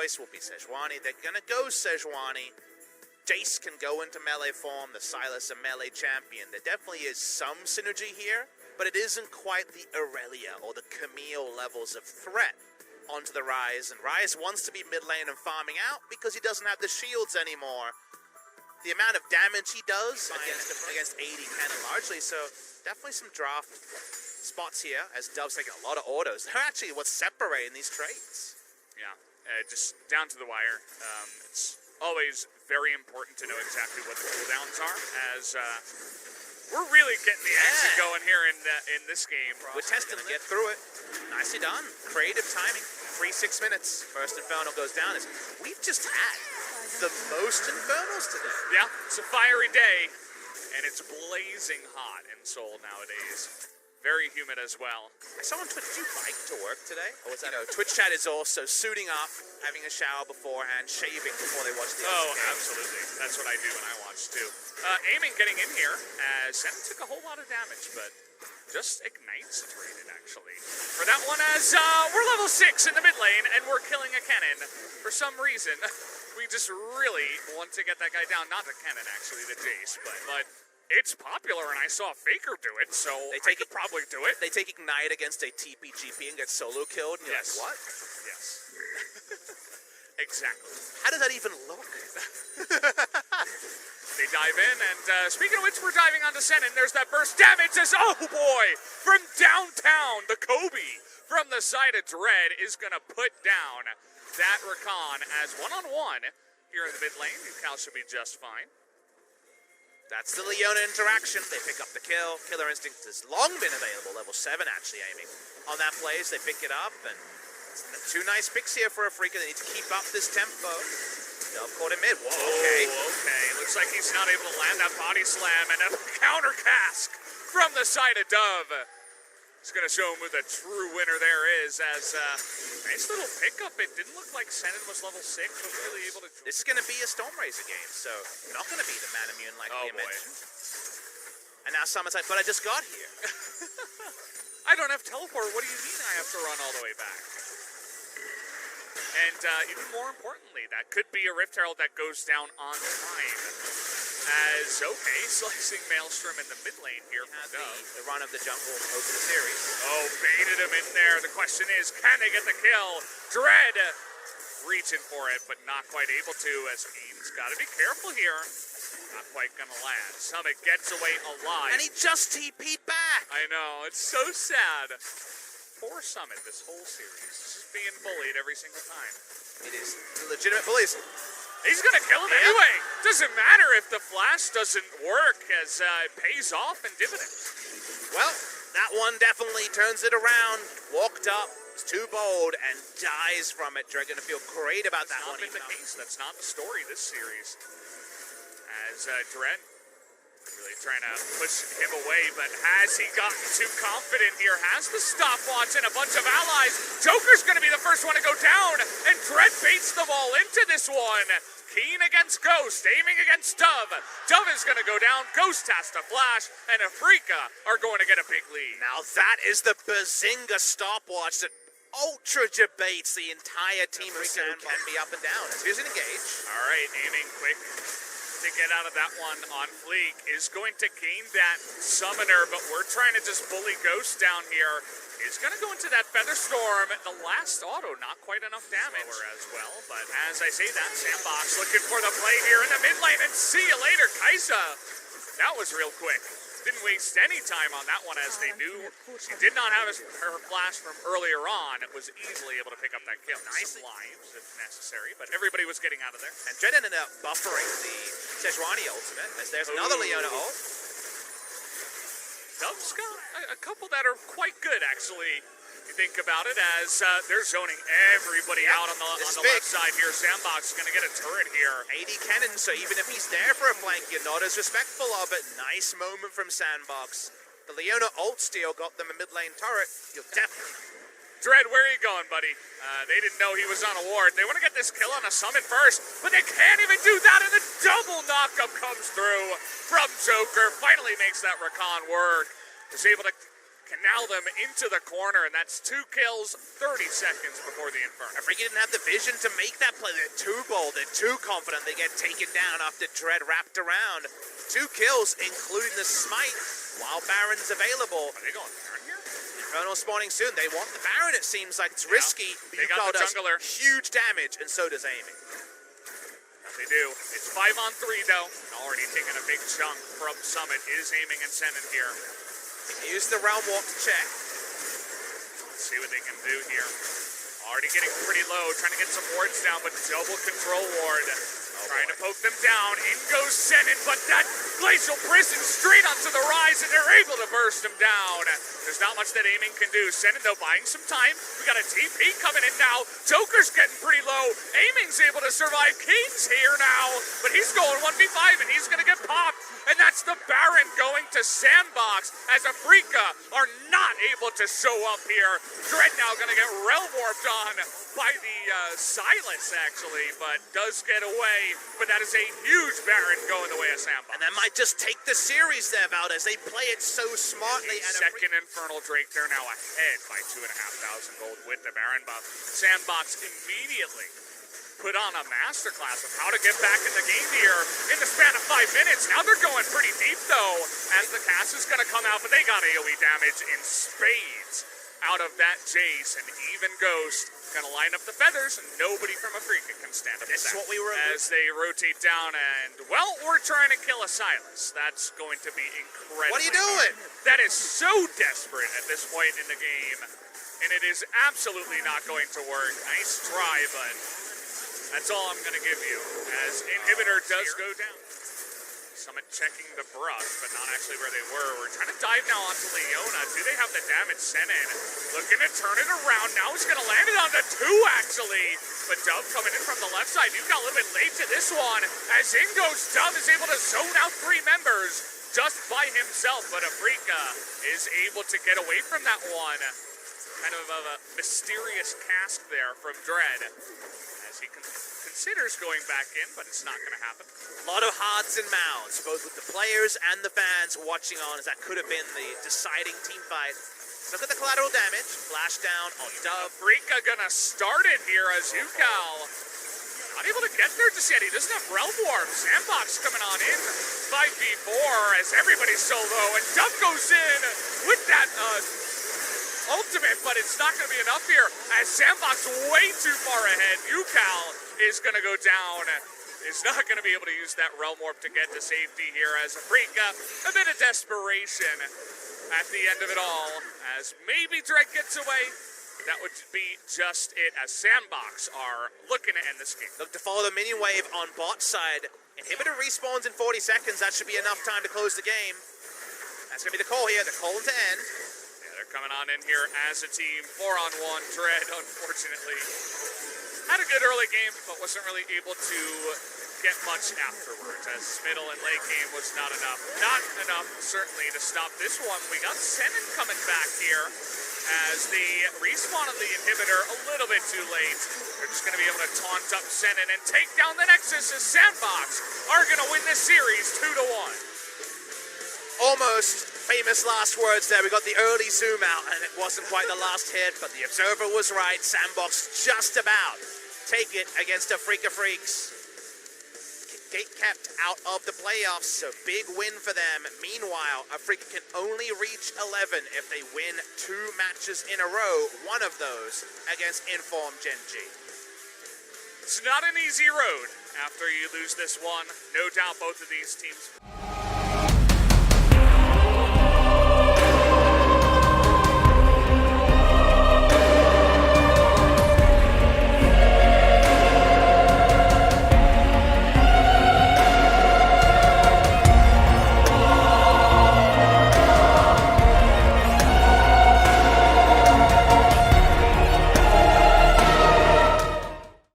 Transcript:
choice will be Sejuani. They're going to go Sejuani. Jace can go into melee form. The Sylas a melee champion. There definitely is some synergy here, but it isn't quite the Aurelia or the Camille levels of threat onto the Ryze. And Ryze wants to be mid lane and farming out because he doesn't have the shields anymore. The amount of damage he does against AD cannon largely, so definitely some draft spots here as Dove's taking a lot of autos. They're actually what's separating these trades. Yeah, just down to the wire. It's always very important to know exactly what the cooldowns are, as we're really getting the action going here in this game. We're testing to get through it. Nicely done. Creative timing. 6 minutes. First Infernal goes down. We've just had the most Infernals today. Yeah, it's a fiery day, and it's blazing hot in Seoul nowadays. Very humid as well. I saw on Twitch, did you bike to work today? Or was that Twitch chat is also suiting up, having a shower beforehand, shaving before they watch the Oh, game. Absolutely. That's what I do when I watch too. Aiming getting in here, as Sen took a whole lot of damage, but just ignites traded actually. For that one, as we're level 6 in the mid lane, and we're killing a cannon. For some reason, we just really want to get that guy down. Not the cannon actually, the Jace, but it's popular, and I saw Faker do it, so I could probably do it. They take Ignite against a TPGP and get solo killed, and you're like, what? Yes. Exactly. How does that even look? They dive in, and speaking of which, we're diving onto Sen, and there's that burst damage as, oh boy, from downtown, the Kobe from the side of Dread is going to put down that Rakan as one-on-one here in the mid lane. Cal should be just fine. That's the Leona interaction. They pick up the kill. Killer Instinct has long been available. Level 7 actually aiming on that plays. They pick it up, and two nice picks here for a Freaker. They need to keep up this tempo. Dove caught him mid. Whoa, okay. Looks like he's not able to land that body slam, and a counter cask from the side of Dove. He's going to show him who the true winner there is, as nice little pickup. It didn't look like Senan was level 6, was really able to... This is going to be a Stormraiser game, so not going to be the man immune like we mentioned. And now Summertime, but I just got here. I don't have teleport. What do you mean I have to run all the way back? And even more importantly, that could be a Rift Herald that goes down on time. As, okay, slicing Maelstrom in the mid lane here from Dove. The run of the jungle over the series. Oh, baited him in there. The question is, can they get the kill? Dread reaching for it, but not quite able to, as Aim's got to be careful here. Not quite going to land. Summit gets away alive. And he just TP'd back. I know, it's so sad. Poor Summit this whole series. Just being bullied every single time. It is legitimate bullies. He's going to kill him anyway. Doesn't matter if the flash doesn't work, as it pays off in dividends. Well, that one definitely turns it around. Walked up, was too bold, and dies from it. Dread going to feel great about that one. That's not been the case. That's not the story this series. As Dread really trying to push him away, but has he gotten too confident here? Has the stopwatch and a bunch of allies. Joker's going to be the first one to go down, and Dread baits them all into this one. Keen against Ghost, aiming against Dove. Dove is going to go down, Ghost has to flash, and Afrika are going to get a big lead. Now that is the Bazinga stopwatch that ultra debates the entire team. Afrika can be up and down. As he's engaged. All right, aiming quick to get out of that one on fleek. Is going to gain that summoner, but we're trying to just bully Ghost down here. Is going to go into that Feather Storm. The last auto, not quite enough damage as well. But as I say that, Sandbox looking for the play here in the mid lane, and see you later, Kaisa. That was real quick. Didn't waste any time on that one, as they knew she did not have her flash from earlier on. It was easily able to pick up that kill. Nice lives if necessary, but everybody was getting out of there. And Dread ended up buffering the Sejuani ultimate, as there's another Leona ult. Dove's got a couple that are quite good, actually. You think about it, as they're zoning everybody out on the left side here. Sandbox is going to get a turret here. 80 cannon, so even if he's there for a flank, you're not as respectful of it. Nice moment from Sandbox. The Leona ult steal got them a mid lane turret. You'll definitely... Dread, where are you going, buddy? They didn't know he was on a ward. They want to get this kill on a summon first, but they can't even do that, and the double knockup comes through from Joker. Finally makes that Rakan work. Is able to canal them into the corner, and that's 2 kills, 30 seconds before the Inferno. Afrika didn't have the vision to make that play. They're too bold, they're too confident. They get taken down after Dread wrapped around. 2 kills, including the smite, while Baron's available. Are they going Baron here? Inferno spawning soon. They want the Baron, it seems like. It's risky. They got the jungler. Huge damage, and so does aiming. They do. It's 5-on-3 though. Already taking a big chunk from Summit. Is aiming and sending here. Use the realm walk to check. Let's see what they can do here. Already getting pretty low, trying to get some wards down, but double control ward. Trying to poke them down. In goes Senin, but that glacial prison straight onto the rise, and they're able to burst him down. There's not much that aiming can do. Senin, though, buying some time. We got a TP coming in now. Joker's getting pretty low. Aiming's able to survive. King's here now, but he's going 1v5, and he's going to get popped. And that's the Baron going to Sandbox, as Afrika are not able to show up here. Dread now going to get realm warped on by the Silas, actually, but does get away. But that is a huge Baron going the way of Sandbox. And that might just take the series there, Valdez. They play it so smartly. And second Infernal Drake, they're now ahead by 2,500 gold with the Baron buff. Sandbox immediately put on a masterclass of how to get back in the game here in the span of 5 minutes. Now they're going pretty deep, though, as the cast is going to come out, but they got AoE damage in spades out of that Jace, and even Ghost going to line up the feathers, and nobody from Afrika can stand up. This is what we were... As they rotate down, and, well, we're trying to kill a Silas. That's going to be incredible. What are you doing? That is so desperate at this point in the game, and it is absolutely not going to work. Nice try, but that's all I'm going to give you, as Inhibitor does go down. Summit checking the brush, but not actually where they were. We're trying to dive now onto Leona. Do they have the damage sent in? Looking to turn it around. Now he's going to land it on the 2, actually. But Dove coming in from the left side. You got a little bit late to this one, as in goes Dove, is able to zone out 3 members just by himself. But Afrika is able to get away from that one. Kind of a mysterious cast there from Dread, as he considers going back in, but it's not going to happen. A lot of hearts and mouths, both with the players and the fans watching on, as that could have been the deciding team fight. Look at the collateral damage. Flash down on Dove. Afrika gonna start it here, as Yukal not able to get there just yet. He doesn't have Realm Warp. Sandbox coming on in 5v4 as everybody's so low, and Dove goes in with that ultimate, but it's not going to be enough here, as Sandbox way too far ahead. Yukal is going to go down. Is not going to be able to use that Realm Warp to get to safety here, as Afrika, a bit of desperation at the end of it all, as maybe Dread gets away. That would be just it, as Sandbox are looking to end this game. Look to follow the minion wave on bot side. Inhibitor respawns in 40 seconds. That should be enough time to close the game. That's going to be the call here. The call to end. They're coming on in here as a team. 4-on-1. Dread, unfortunately, had a good early game, but wasn't really able to get much afterwards, as middle and late game was not enough. Not enough, certainly, to stop this one. We got Senin coming back here, as the respawn of the Inhibitor a little bit too late. They're just going to be able to taunt up Senin and take down the Nexus, as Sandbox are going to win this series 2-1. Almost famous last words there. We got the early zoom out, and it wasn't quite the last hit, but the observer was right. Sandbox just about take it against Afrika Freaks. Gate kept out of the playoffs, so big win for them. Meanwhile, Afrika can only reach 11 if they win 2 matches in a row, one of those against Inform Gen G. It's not an easy road after you lose this one. No doubt both of these teams